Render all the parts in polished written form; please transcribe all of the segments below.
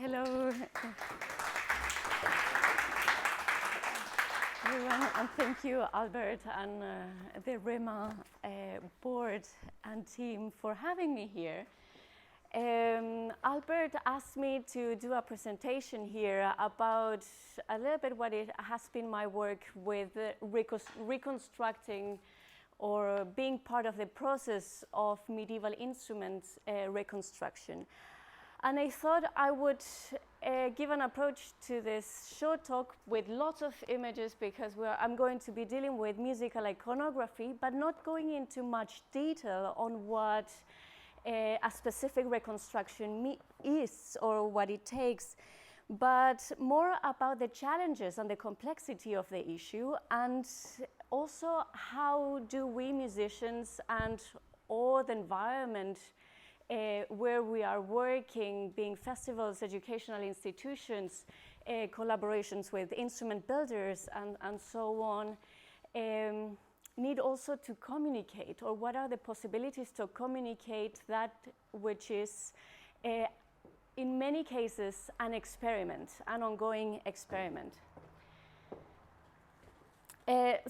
Hello, everyone, and thank you, Albert, and the Rema board and team for having me here. Albert asked me to do a presentation here about a little bit what it has been my work with reconstructing or being part of the process of medieval instruments reconstruction. And I thought I would give an approach to this short talk with lots of images because I'm going to be dealing with musical iconography, but not going into much detail on what a specific reconstruction is or what it takes, but more about the challenges and the complexity of the issue, and also how do we musicians and all the environment where we are working, being festivals, educational institutions, collaborations with instrument builders and so on, need also to communicate, or what are the possibilities to communicate that which is, in many cases, an experiment, an ongoing experiment.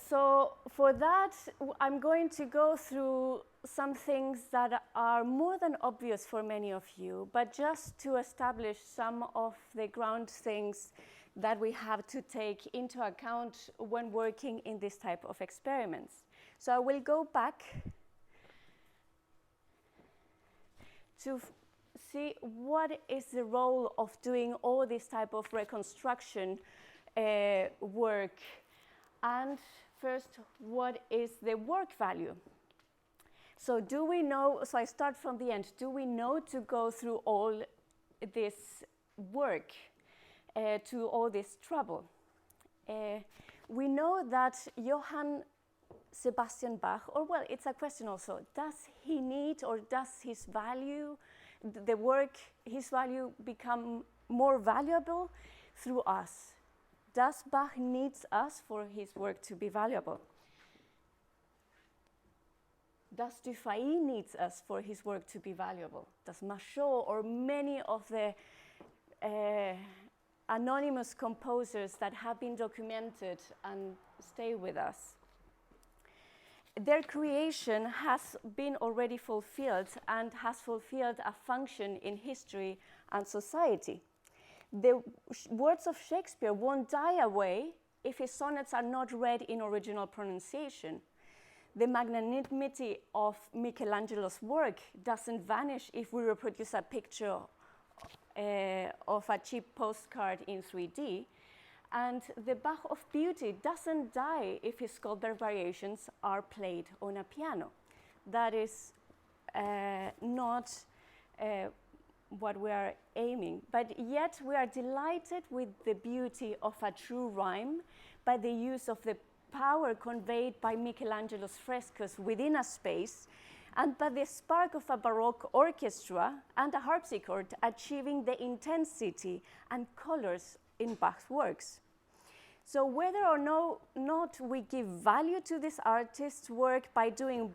So for that, I'm going to go through some things that are more than obvious for many of you, but just to establish some of the ground things that we have to take into account when working in this type of experiments. So I will go back to see what is the role of doing all this type of reconstruction work. And first, what is the work value? So do we know, so I start from the end, do we know to go through all this work, to all this trouble? We know that Johann Sebastian Bach, or well, it's a question also, does he need, or does his value, the work, his value become more valuable through us? Does Bach needs us for his work to be valuable? Does Dufay needs us for his work to be valuable? Does Machot or many of the anonymous composers that have been documented and stay with us? Their creation has been already fulfilled and has fulfilled a function in history and society. The words of Shakespeare won't die away if his sonnets are not read in original pronunciation. The magnanimity of Michelangelo's work doesn't vanish if we reproduce a picture of a cheap postcard in 3D. And the Bach of beauty doesn't die if his Goldberg variations are played on a piano. That is not what we are aiming, but yet we are delighted with the beauty of a true rhyme by the use of the power conveyed by Michelangelo's frescoes within a space, and by the spark of a Baroque orchestra and a harpsichord achieving the intensity and colors in Bach's works. So whether or not we give value to this artist's work by doing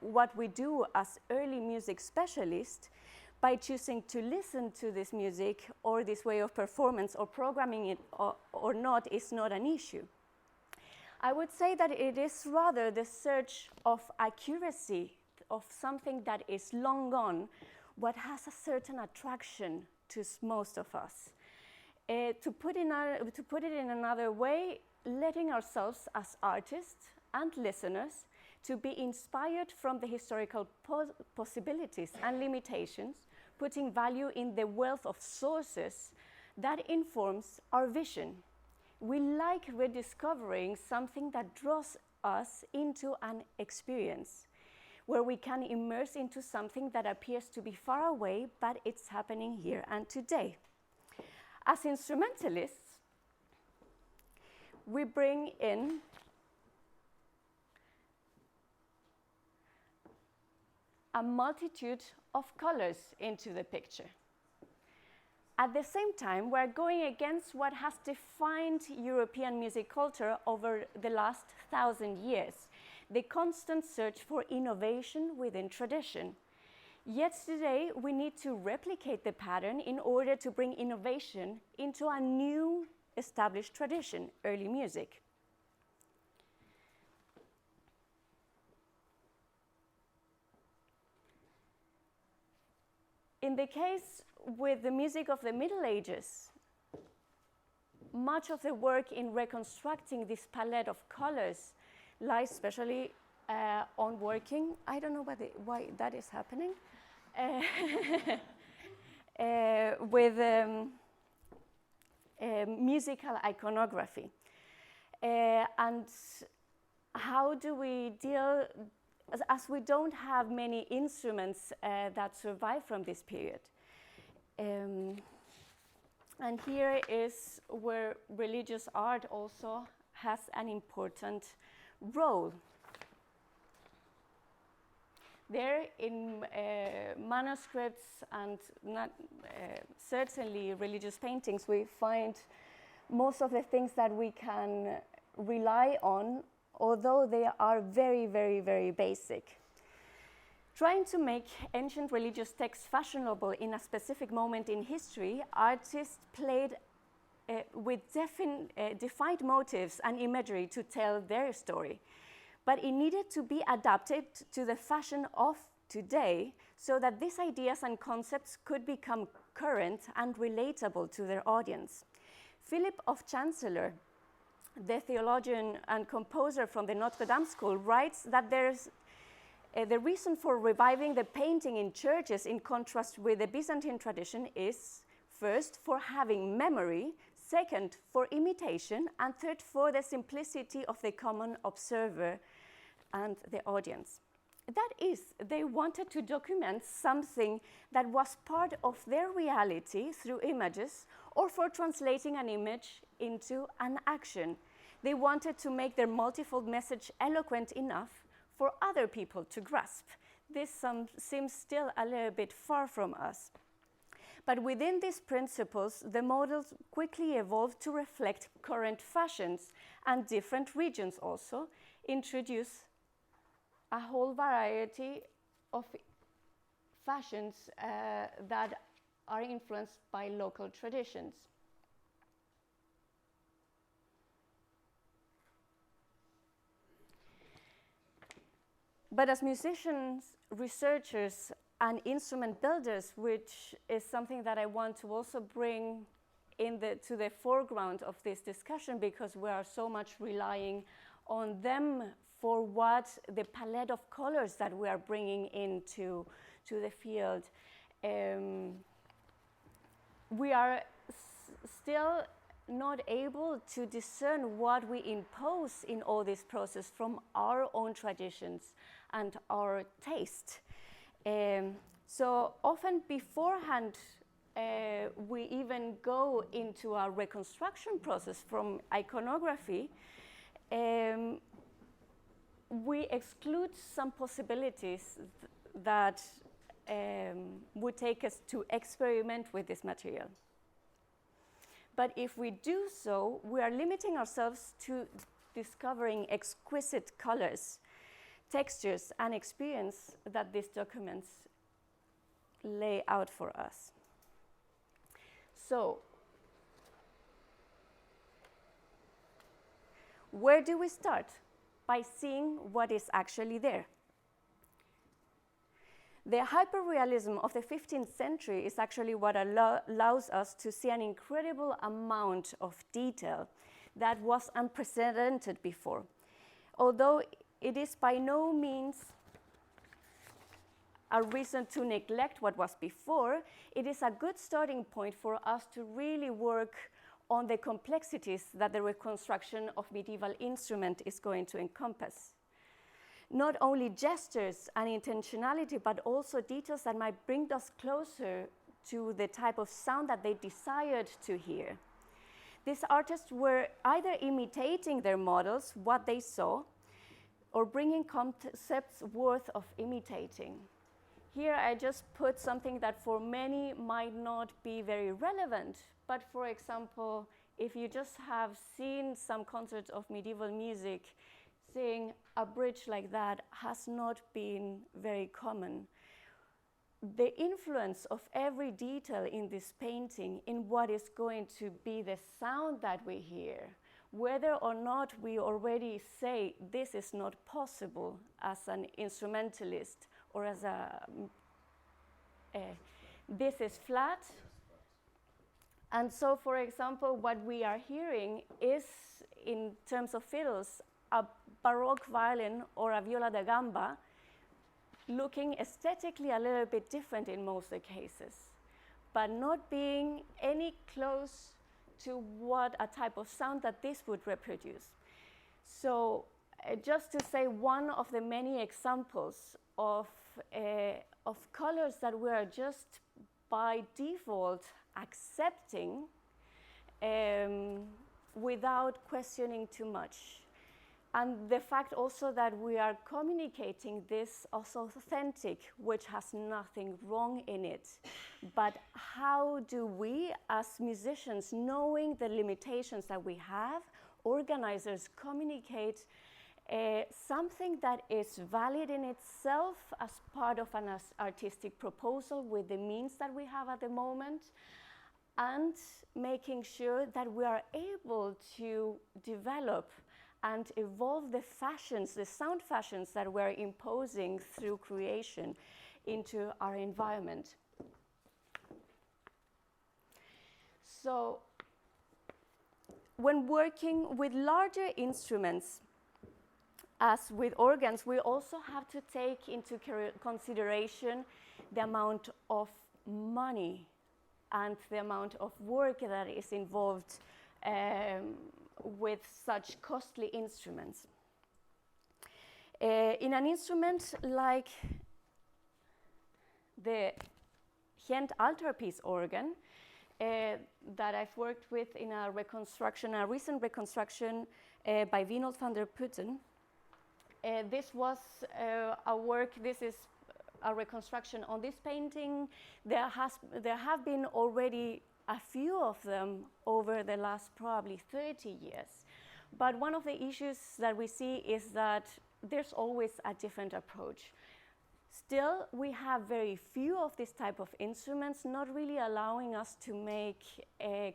what we do as early music specialists, by choosing to listen to this music or this way of performance or programming it or not, is not an issue. I would say that it is rather the search of accuracy of something that is long gone, what has a certain attraction to most of us. To put it in another way, letting ourselves as artists and listeners to be inspired from the historical possibilities and limitations, putting value in the wealth of sources that informs our vision. We like rediscovering something that draws us into an experience, where we can immerse into something that appears to be far away, but it's happening here and today. As instrumentalists, we bring in a multitude of colors into the picture. At the same time, we're going against what has defined European music culture over the last 1,000 years, the constant search for innovation within tradition. Yet today, we need to replicate the pattern in order to bring innovation into a new established tradition, early music. In the case with the music of the Middle Ages, much of the work in reconstructing this palette of colors lies especially on working. I don't know why that is happening. With musical iconography. And how do we deal, as we don't have many instruments that survive from this period. And here is where religious art also has an important role. There in manuscripts and certainly religious paintings, we find most of the things that we can rely on, although they are very, very, very basic. Trying to make ancient religious texts fashionable in a specific moment in history, artists played with defined motives and imagery to tell their story. But it needed to be adapted to the fashion of today so that these ideas and concepts could become current and relatable to their audience. Philip of Chancellor, the theologian and composer from the Notre Dame school, writes that there's the reason for reviving the painting in churches in contrast with the Byzantine tradition is, first, for having memory, second, for imitation, and third, for the simplicity of the common observer and the audience. That is, they wanted to document something that was part of their reality through images, or for translating an image into an action. They wanted to make their multifold message eloquent enough for other people to grasp. This seems still a little bit far from us. But within these principles, the models quickly evolved to reflect current fashions, and different regions also introduce a whole variety of fashions that are influenced by local traditions. But as musicians, researchers, and instrument builders, which is something that I want to also bring to the foreground of this discussion, because we are so much relying on them for what the palette of colors that we are bringing into the field. We are still not able to discern what we impose in all this process from our own traditions and our taste. So often beforehand, we even go into a reconstruction process from iconography. We exclude some possibilities that would take us to experiment with this material. But if we do so, we are limiting ourselves to discovering exquisite colors, textures, and experience that these documents lay out for us. So, where do we start? By seeing what is actually there. The hyperrealism of the 15th century is actually what allows us to see an incredible amount of detail that was unprecedented before. Although it is by no means a reason to neglect what was before, it is a good starting point for us to really work on the complexities that the reconstruction of medieval instrument is going to encompass. Not only gestures and intentionality, but also details that might bring us closer to the type of sound that they desired to hear. These artists were either imitating their models, what they saw, or bringing concepts worth of imitating. Here I just put something that for many might not be very relevant, but for example, if you just have seen some concerts of medieval music, seeing a bridge like that has not been very common. the influence of every detail in this painting in what is going to be the sound that we hear, whether or not we already say this is not possible as an instrumentalist or as this is flat. And so, for example, what we are hearing is, in terms of fiddles, a Baroque violin or a viola da gamba looking aesthetically a little bit different in most of the cases, but not being any close to what a type of sound that this would reproduce. So just to say one of the many examples of colors that we are just by default accepting without questioning too much. And the fact also that we are communicating this as authentic, which has nothing wrong in it. But how do we, as musicians, knowing the limitations that we have, organizers, communicate something that is valid in itself as part of an artistic proposal with the means that we have at the moment, and making sure that we are able to develop and evolve the fashions, the sound fashions that we're imposing through creation into our environment. So when working with larger instruments, as with organs, we also have to take into consideration the amount of money and the amount of work that is involved with such costly instruments. In an instrument like the Ghent Altarpiece organ that I've worked with in a reconstruction, a recent reconstruction by Winold van der Putten, this was a work, this is a reconstruction on this painting. There have been already a few of them over the last probably 30 years. But one of the issues that we see is that there's always a different approach. Still, we have very few of this type of instruments, not really allowing us to make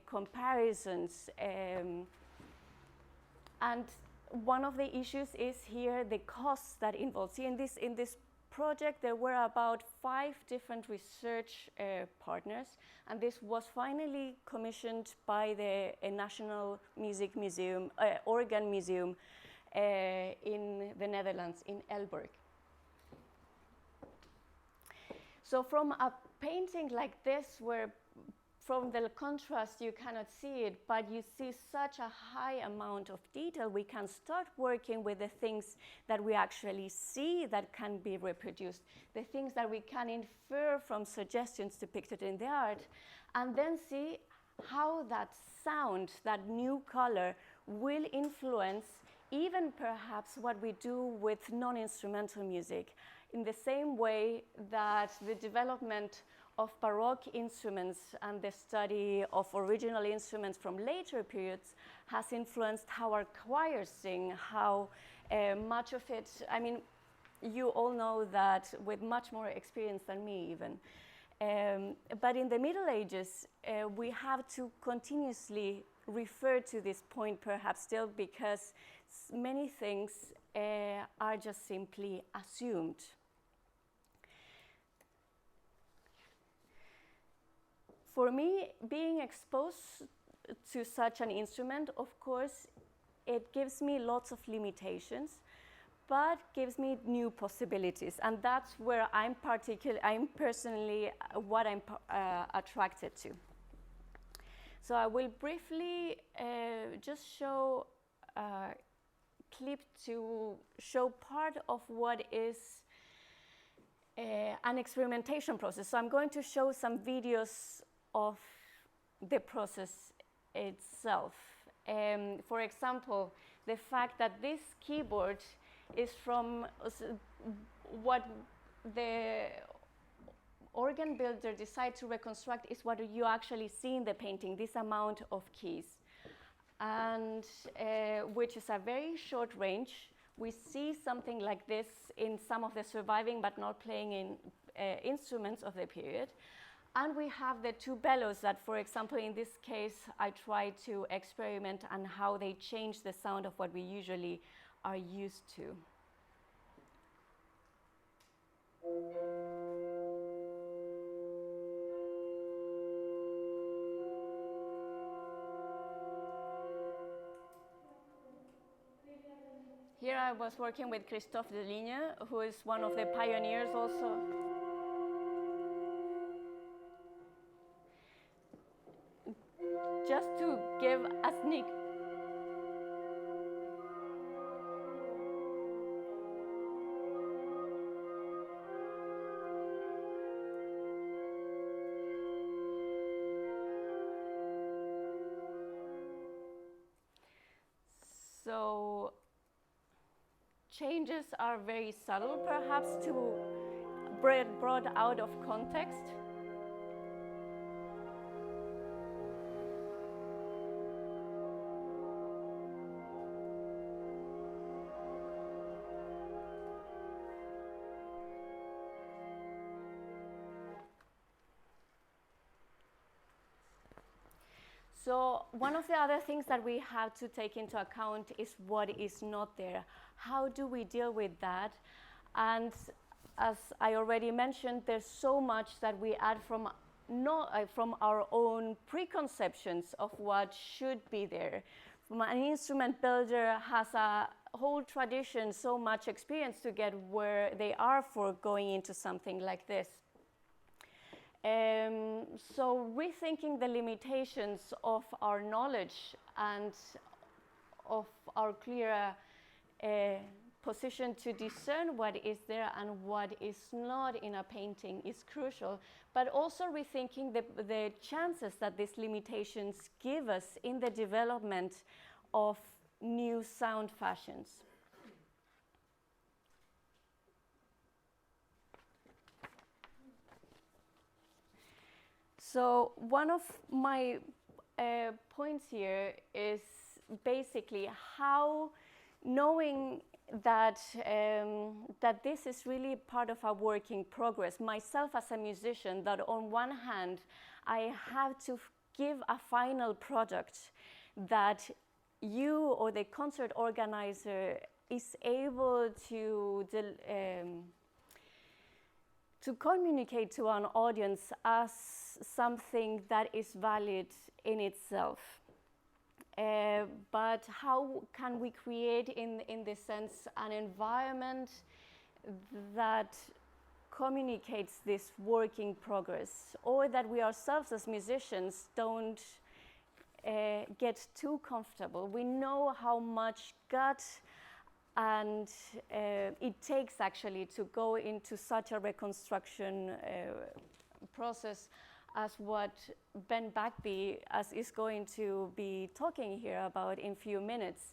comparisons. And one of the issues is here the costs that involve. See, in this project, there were about 5 different research partners, and this was finally commissioned by the National Music Museum, Organ Museum in the Netherlands, in Elburg. So from a painting like this, where from the contrast you cannot see it, but you see such a high amount of detail, we can start working with the things that we actually see that can be reproduced, the things that we can infer from suggestions depicted in the art, and then see how that sound, that new color, will influence even perhaps what we do with non-instrumental music, in the same way that the development of Baroque instruments and the study of original instruments from later periods has influenced how our choirs sing, how much of it, I mean, you all know that with much more experience than me even. But in the Middle Ages, we have to continuously refer to this point perhaps still, because many things are just simply assumed. For me, being exposed to such an instrument, of course, it gives me lots of limitations, but gives me new possibilities. And that's where I'm personally what I'm attracted to. So I will briefly just show a clip to show part of what is an experimentation process. So I'm going to show some videos of the process itself. For example, the fact that this keyboard is from what the organ builder decided to reconstruct is what you actually see in the painting, this amount of keys, and which is a very short range. We see something like this in some of the surviving but not playing in instruments of the period. And we have the two bellows that, for example, in this case, I try to experiment on how they change the sound of what we usually are used to. Here I was working with Christophe Deligne, who is one of the pioneers also. Just to give a sneak. So changes are very subtle, perhaps, to brought out of context. So one of the other things that we have to take into account is what is not there. How do we deal with that? And as I already mentioned, there's so much that we add from our own preconceptions of what should be there. An instrument builder has a whole tradition, so much experience to get where they are for going into something like this. So rethinking the limitations of our knowledge and of our clear position to discern what is there and what is not in a painting is crucial, but also rethinking the chances that these limitations give us in the development of new sound fashions. So one of my points here is basically how, knowing that that this is really part of a work in progress, myself as a musician, that on one hand I have to give a final product that you or the concert organizer is able to communicate to an audience as something that is valid in itself. But how can we create, in this sense, an environment that communicates this work in progress, or that we ourselves as musicians don't get too comfortable? We know how much gut and it takes actually to go into such a reconstruction process as what Ben Bagby is going to be talking here about in a few minutes.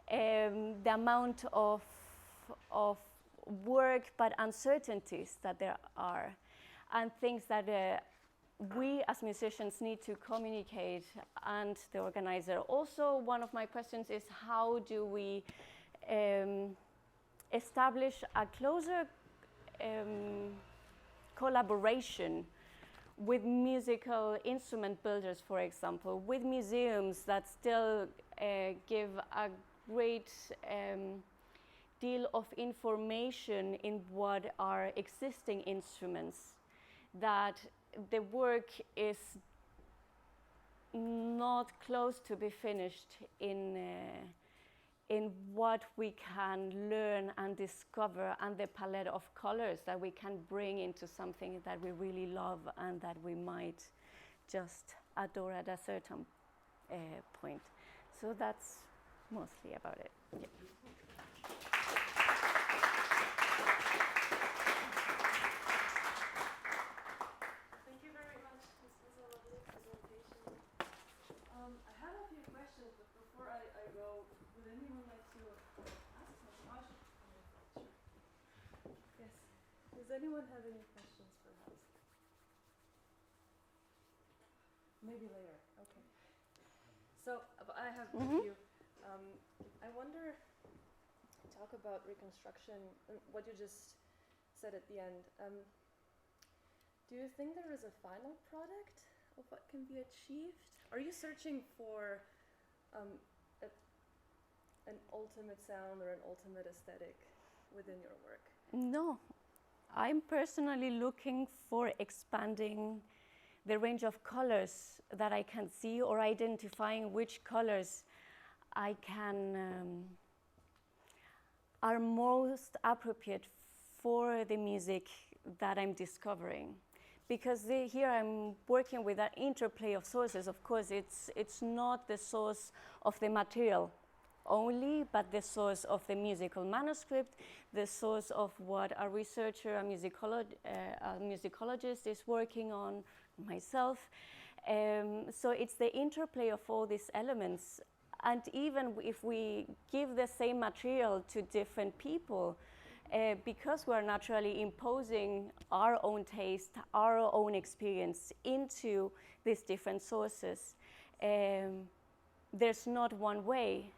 The amount of work but uncertainties that there are, and things that we as musicians need to communicate, and the organizer. Also, one of my questions is, how do we establish a closer collaboration with musical instrument builders, for example, with museums that still give a great deal of information in what are existing instruments, that the work is not close to be finished in what we can learn and discover, and the palette of colors that we can bring into something that we really love and that we might just adore at a certain point. So that's mostly about it. Yeah. Thank you very much. This was a lovely presentation. I have a few questions, but before I go, would anyone like to ask some? Sure. Yes. Does anyone have any questions, perhaps? Maybe later. Okay. So I have a few. I wonder, talk about reconstruction, what you just said at the end. Do you think there is a final product of what can be achieved? Are you searching for an ultimate sound or an ultimate aesthetic within your work? No, I'm personally looking for expanding the range of colors that I can see, or identifying which colors I can are most appropriate for the music that I'm discovering. Because here I'm working with an interplay of sources. Of course, it's not the source of the material only, but the source of the musical manuscript, the source of what a researcher, a musicologist is working on, myself. So it's the interplay of all these elements. And even if we give the same material to different people, because we're naturally imposing our own taste, our own experience into these different sources, there's not one way.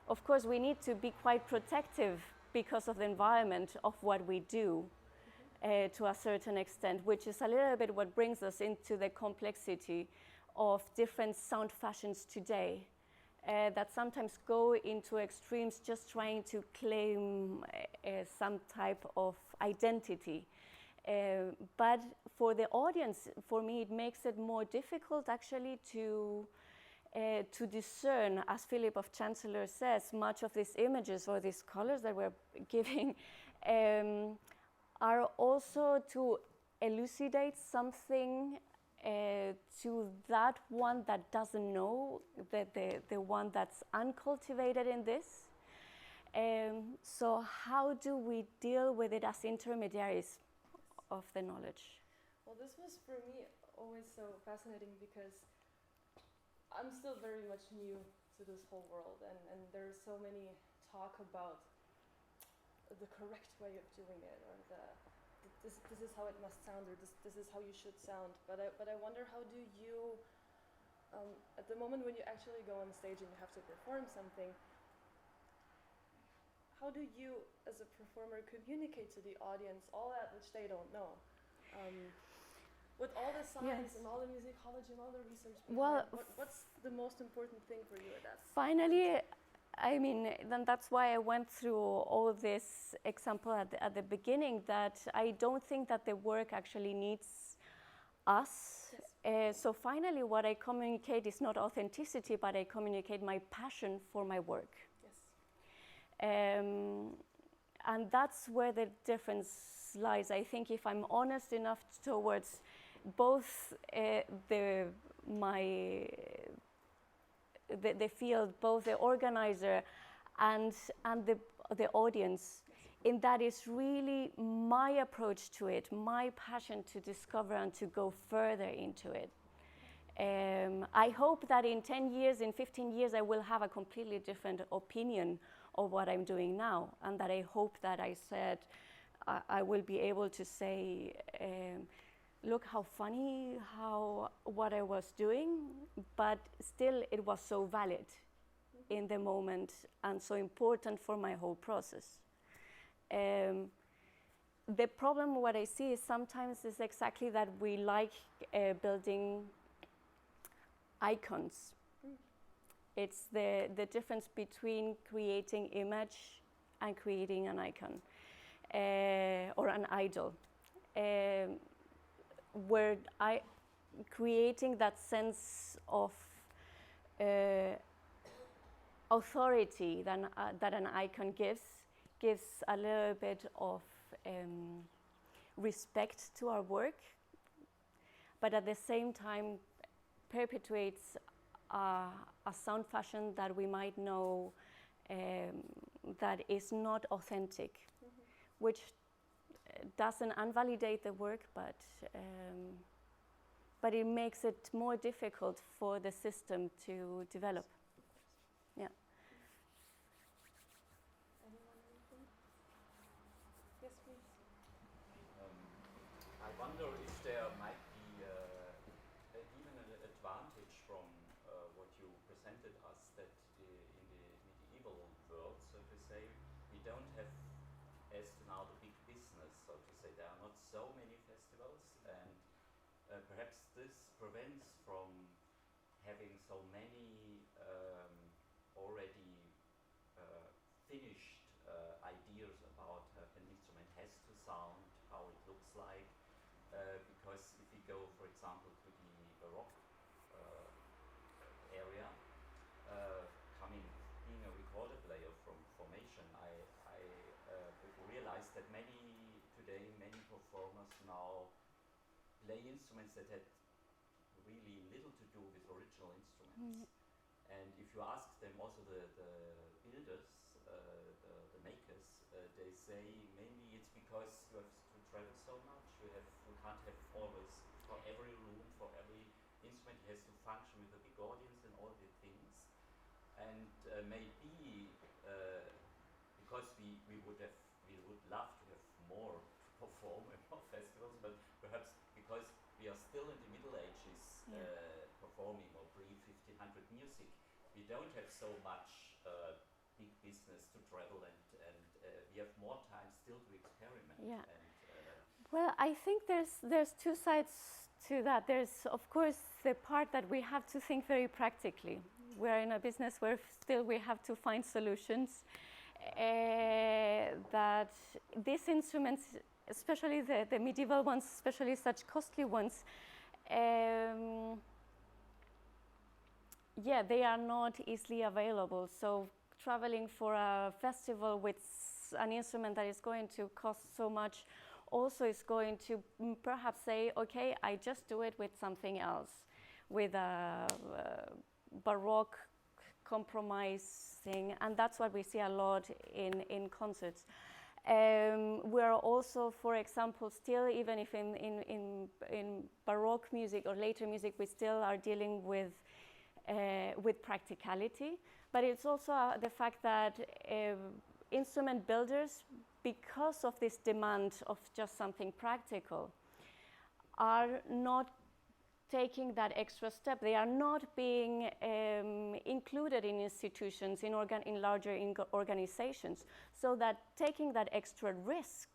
Of course, we need to be quite protective because of the environment of what we do to a certain extent, which is a little bit what brings us into the complexity of different sound fashions today. That sometimes go into extremes, just trying to claim some type of identity. But for the audience, for me, it makes it more difficult actually to discern, as Philip of Chancellor says, much of these images or these colors that we're giving are also to elucidate something to that one that doesn't know, the one that's uncultivated in this. So how do we deal with it as intermediaries of the knowledge? Well, this was for me always so fascinating because I'm still very much new to this whole world, and there's so many talk about the correct way of doing it, or this is how it must sound, or this is how you should sound. But I wonder, how do you, at the moment when you actually go on stage and you have to perform something, how do you, as a performer, communicate to the audience all that which they don't know? With all the science and all the musicology and all the research behind, what's the most important thing for you at that? Finally, I mean, then that's why I went through all of this example at the beginning, that I don't think that the work actually needs us. Yes. So finally, what I communicate is not authenticity, but I communicate my passion for my work. Yes. And that's where the difference lies. I think if I'm honest enough towards both the field, both the organizer and the audience, in that is really my approach to it, my passion to discover and to go further into it. I hope that in 10 years, in 15 years, I will have a completely different opinion of what I'm doing now, and that I hope that I said, I will be able to say, look how funny, what I was doing, but still it was so valid in the moment and so important for my whole process. The problem, what I see is sometimes is exactly that we like building icons. It's the difference between creating image and creating an icon or an idol. Where creating that sense of authority that an icon gives a little bit of respect to our work, but at the same time perpetuates a sound fashion that we might know that is not authentic, which doesn't invalidate the work, but it makes it more difficult for the system to develop. Yeah. Anyone, anything? Yes, please. I wonder if there might be even an advantage from what you presented us, that in the medieval world, so to say, we don't have, as now, the big business, so to say. There are not so many festivals, and prevents from having so many already finished ideas about how an instrument has to sound, how it looks like. Because if we go, for example, to the Baroque area, being a recorder player from formation, I realized that many performers now play instruments that had really little to do with original instruments. And if you ask them, also the builders, the makers, they say mainly it's because you have to travel so much. You can't have always, for every room, for every instrument, it has to function with a big audience and all the things. And maybe because we would love to have more to perform at more festivals, but perhaps because we are still in the Middle Ages performing, or pre-1500 music, we don't have so much big business to travel, and we have more time still to experiment. Yeah. And, well, I think there's two sides to that. There's, of course, the part that we have to think very practically. We're in a business where still we have to find solutions. That these instruments, especially the medieval ones, especially such costly ones, they are not easily available. So traveling for a festival with an instrument that is going to cost so much also is going to perhaps say, okay, I just do it with something else, with a Baroque compromising, and that's what we see a lot in concerts. We're also, for example, still, even if in Baroque music or later music, we still are dealing with practicality, but it's also the fact that instrument builders, because of this demand of just something practical, are not taking that extra step. They are not being included in institutions, in larger organizations, so that taking that extra risk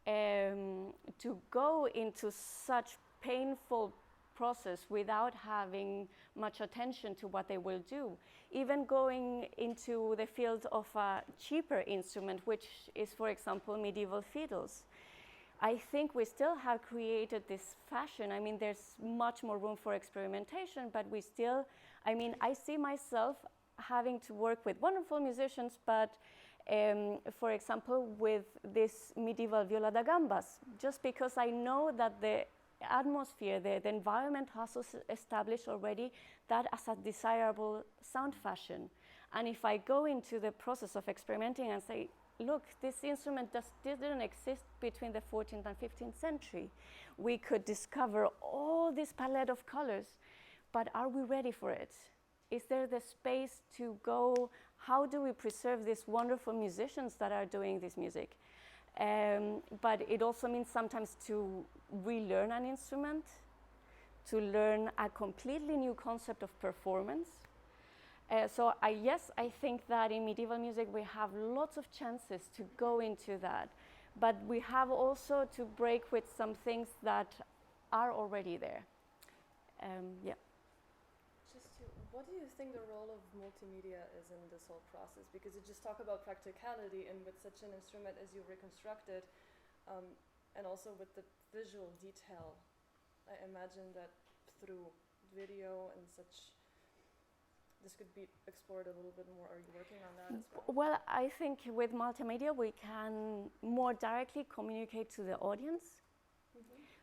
to go into such painful process without having much attention to what they will do, even going into the field of a cheaper instrument, which is, for example, medieval fiddles. I think we still have created this fashion. I mean, there's much more room for experimentation, but we still, I mean, I see myself having to work with wonderful musicians, but for example, with this medieval viola da gambas, just because I know that the atmosphere, the environment has established already that as a desirable sound fashion. And if I go into the process of experimenting and say, look, this instrument didn't exist between the 14th and 15th century. We could discover all this palette of colors, but are we ready for it? Is there the space to go? How do we preserve these wonderful musicians that are doing this music? But it also means sometimes to relearn an instrument, to learn a completely new concept of performance. So I think that in medieval music we have lots of chances to go into that, but we have also to break with some things that are already there. What do you think the role of multimedia is in this whole process? Because you just talk about practicality, and with such an instrument as you reconstructed, and also with the visual detail, I imagine that through video and such, this could be explored a little bit more. Are you working on that as well? Well, I think with multimedia we can more directly communicate to the audience.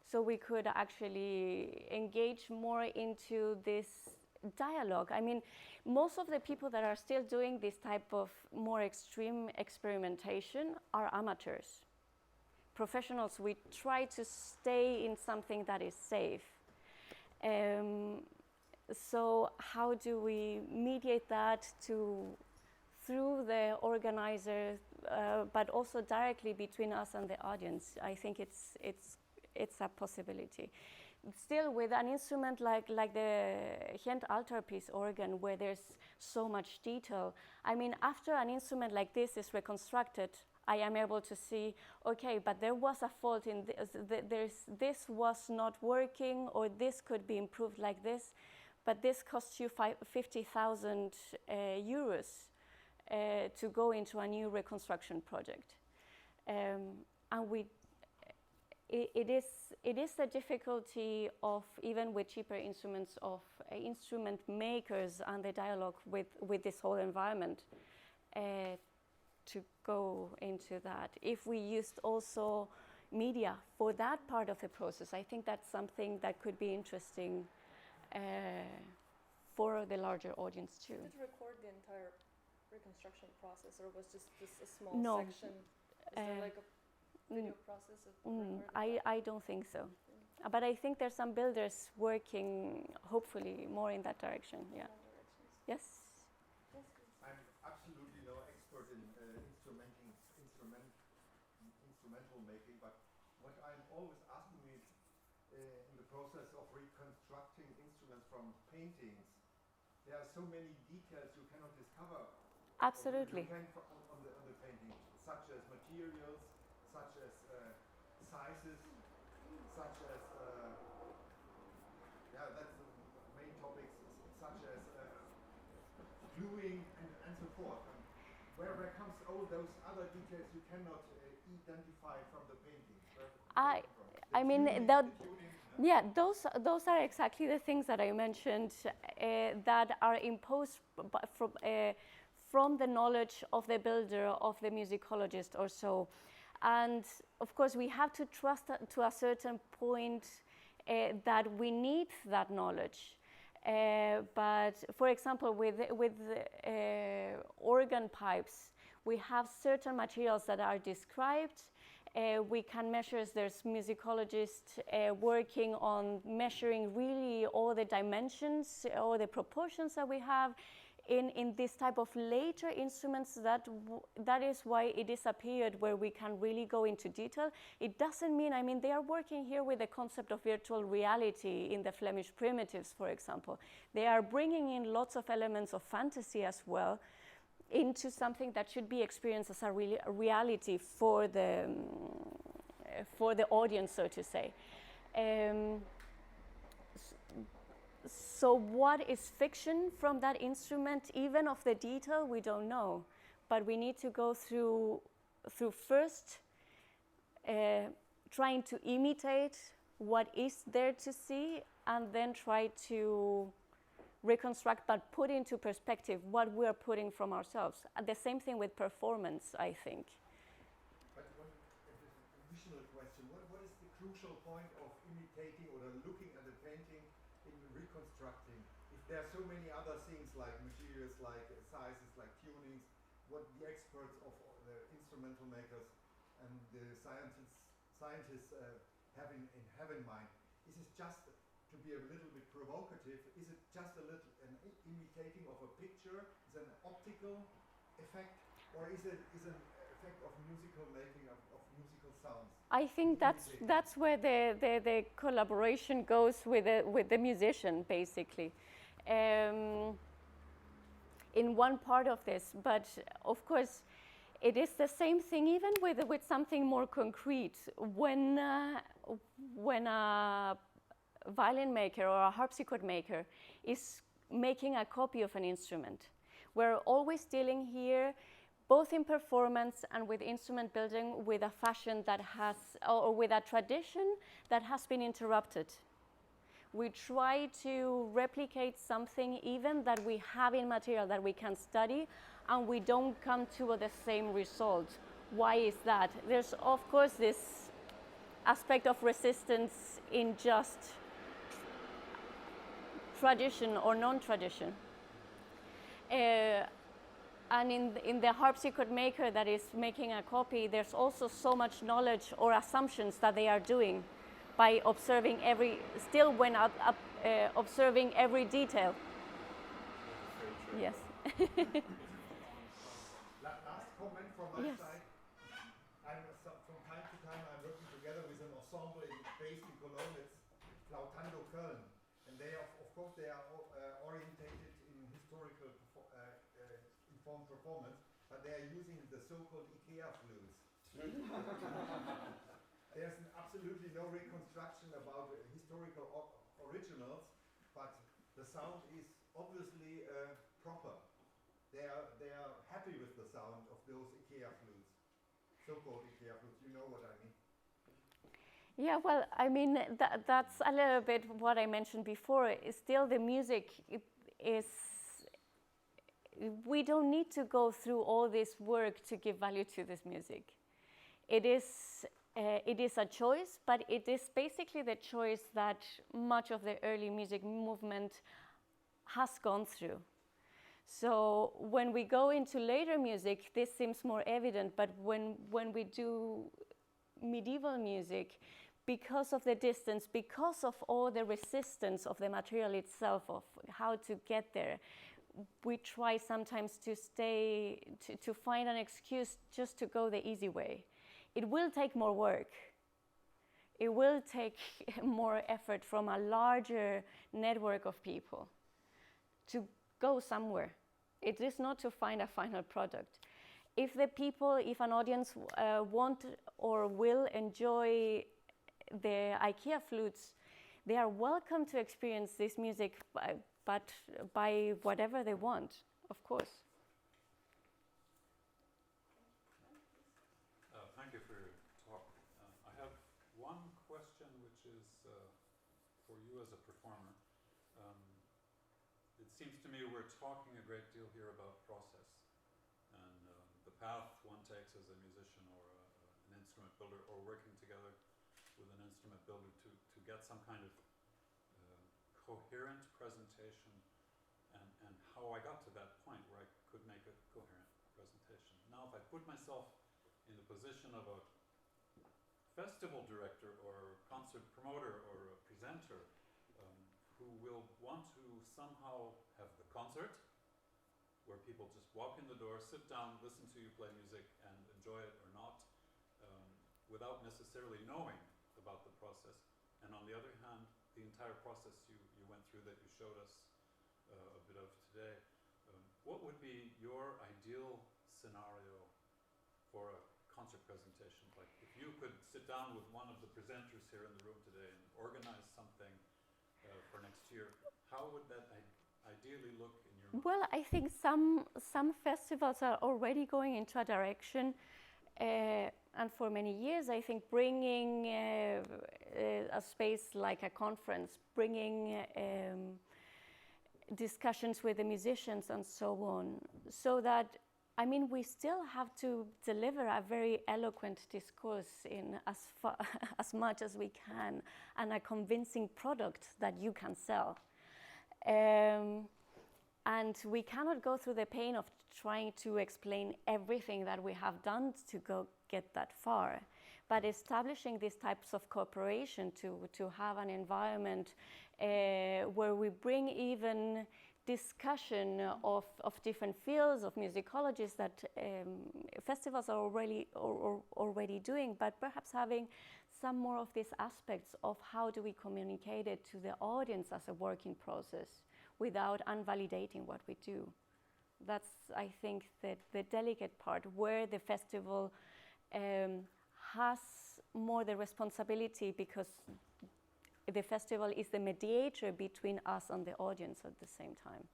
So we could actually engage more into this dialogue. I mean, most of the people that are still doing this type of more extreme experimentation are amateurs. Professionals, we try to stay in something that is safe. So how do we mediate that through the organizer, but also directly between us and the audience? I think it's a possibility. Still, with an instrument like the Ghent Altarpiece organ, where there's so much detail, I mean, after an instrument like this is reconstructed, I am able to see, okay, but there was a fault in this, this was not working, or this could be improved like this, but this costs you 50,000 euros to go into a new reconstruction project. And it is the difficulty of, even with cheaper instruments, of instrument makers and the dialogue with this whole environment to go into that. If we used also media for that part of the process, I think that's something that could be interesting for the larger audience too. Did it record the entire reconstruction process, or was just this a small section? Is there like a video process of recording? I don't think so. But I think there's some builders working, hopefully, more in that direction. Yeah. Yes? Yes, I'm absolutely no expert in instrumental making, but what I'm always asking is, in the process of reconstructing instruments from paintings, there are so many details you cannot discover. Absolutely. On the painting, such as materials, such as sizes, such as that's the main topics, such as gluing and so forth. And where comes all those other details you cannot identify from the painting? I mean, yeah, those are exactly the things that I mentioned that are imposed from the knowledge of the builder, of the musicologist or so. And of course, we have to trust to a certain point that we need that knowledge. But for example, with organ pipes, we have certain materials that are described. We can measure, there's musicologists working on measuring really all the dimensions, all the proportions that we have in this type of later instruments. That is why it is a period where we can really go into detail. It doesn't mean, I mean, they are working here with the concept of virtual reality in the Flemish primitives, for example. They are bringing in lots of elements of fantasy as well into something that should be experienced as a reality for the audience, so to say. So what is fiction from that instrument, even of the detail, we don't know. But we need to go through first trying to imitate what is there to see, and then try to reconstruct, but put into perspective what we are putting from ourselves. And the same thing with performance, I think. But additional question, what is the crucial point of imitating or looking at the painting in reconstructing? If there are so many other things like materials, like sizes, like tunings, what the experts of the instrumental makers and the scientists have in mind, is it just to be a little bit provocative? Is it just an imitating of a picture? Is it an optical effect, or is it an effect of musical making of musical sounds? I think that's where the collaboration goes with the musician, basically, in one part of this. But of course, it is the same thing even with something more concrete. When a violin maker or a harpsichord maker is making a copy of an instrument, we're always dealing here, both in performance and with instrument building, with a fashion that has, or with a tradition that has been interrupted. We try to replicate something even that we have in material that we can study, and we don't come to the same result. Why is that? There's of course this aspect of resistance in just tradition or non-tradition. And in the harpsichord maker that is making a copy, there's also so much knowledge or assumptions that they are doing by observing observing every detail. Yes. Last comment from my Yes. side. From time to time I'm working together with an ensemble based in Cologne. It's Flautando Köln, and they of course they are orientated in historical informed performance, but they are using the so-called IKEA flutes. There's absolutely no reconstruction about historical originals, but the sound is obviously proper. They are happy with the sound of those IKEA flutes, so-called IKEA flutes. You know what I mean? Yeah, well, I mean, that's a little bit what I mentioned before. Still, the music is, we don't need to go through all this work to give value to this music. It is a choice, but it is basically the choice that much of the early music movement has gone through. So when we go into later music, this seems more evident, but when we do medieval music, because of the distance, because of all the resistance of the material itself, of how to get there, we try sometimes to find an excuse just to go the easy way. It will take more work. It will take more effort from a larger network of people to go somewhere. It is not to find a final product. If the people, if an audience want or will enjoy the IKEA flutes, they are welcome to experience this music, but by whatever they want, of course. Thank you for your talk. I have one question which is for you as a performer. It seems to me we're talking a great deal here about process and the path one takes as a musician or an instrument builder, or working together with an instrument builder to get some kind of coherent presentation, and how I got to that point where I could make a coherent presentation. Now, if I put myself in the position of a festival director or concert promoter or a presenter who will want to somehow have the concert where people just walk in the door, sit down, listen to you play music and enjoy it or not, without necessarily knowing about the process. And on the other hand, the entire process you went through that you showed us a bit of today, what would be your ideal scenario for a concert presentation? Like if you could sit down with one of the presenters here in the room today and organize something for next year, how would that ideally look in your mind? Well, I think some festivals are already going into a direction, and for many years, I think bringing a space like a conference, bringing discussions with the musicians and so on, so that, I mean, we still have to deliver a very eloquent discourse in as much as we can, and a convincing product that you can sell. And we cannot go through the pain of trying to explain everything that we have done to go get that far. But establishing these types of cooperation to have an environment where we bring even discussion of different fields of musicologists that festivals are already doing, but perhaps having some more of these aspects of how do we communicate it to the audience as a working process without invalidating what we do. That's, I think, the delicate part where the festival has more the responsibility, because the festival is the mediator between us and the audience at the same time.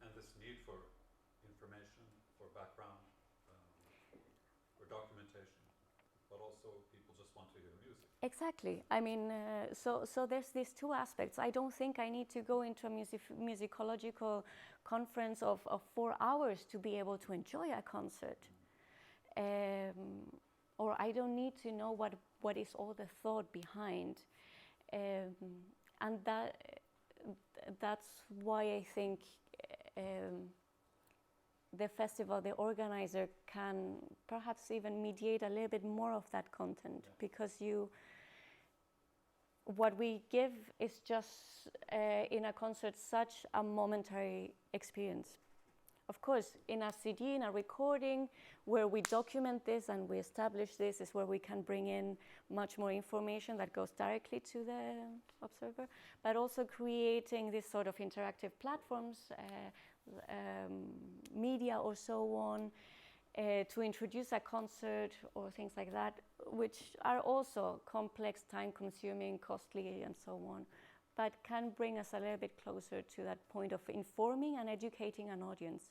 And this need for information, for background, for documentation, but also people just want to hear music. Exactly. I mean, so there's these two aspects. I don't think I need to go into a musicological conference of 4 hours to be able to enjoy a concert. Or I don't need to know what is all the thought behind. And that's why I think the festival, the organizer, can perhaps even mediate a little bit more of that content, because what we give is just in a concert such a momentary experience. Of course, in a CD, in a recording, where we document this and we establish this, is where we can bring in much more information that goes directly to the observer, but also creating this sort of interactive platforms, media or so on, to introduce a concert or things like that, which are also complex, time-consuming, costly, and so on, but can bring us a little bit closer to that point of informing and educating an audience.